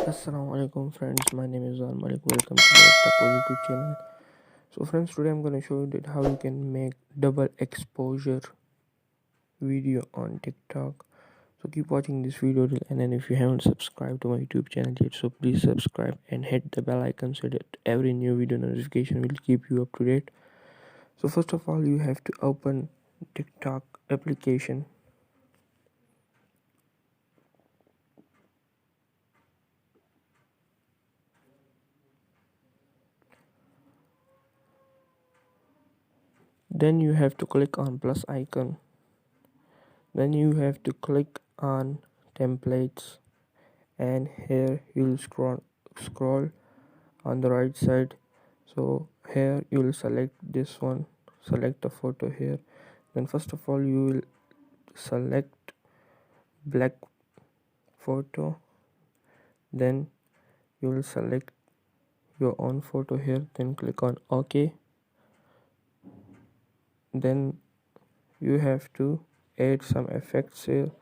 Assalamu alaikum friends, my name is Azan Malik. Welcome to Malik Tech World YouTube channel. So friends, today I'm going to show you that how you can make double exposure video on TikTok. So keep watching this video till end, and if you haven't subscribed to my YouTube channel yet, so please subscribe and hit the bell icon so that every new video notification will keep you up to date. So first of all, you have to open TikTok application. Then you have to click on plus icon. Then you have to click on templates, and here you'll scroll on the right side. So here you'll select this one, select a photo here. Then first of all you will select black photo, then you will select your own photo here, then click on OK. Then you have to add some effects here,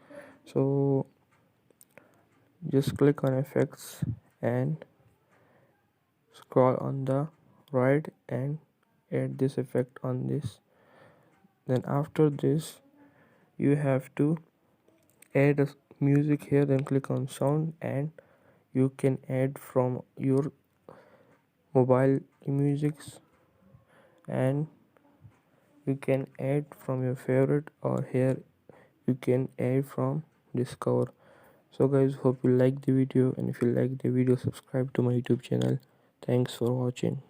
so just click on effects and scroll on the right and add this effect on this. Then after this you have to add a music here, then click on sound, and you can add from your mobile musics, and you can add from your favorite, or here you can add from discover. So guys, hope you like the video, and if you like the video, subscribe to my YouTube channel. Thanks for watching.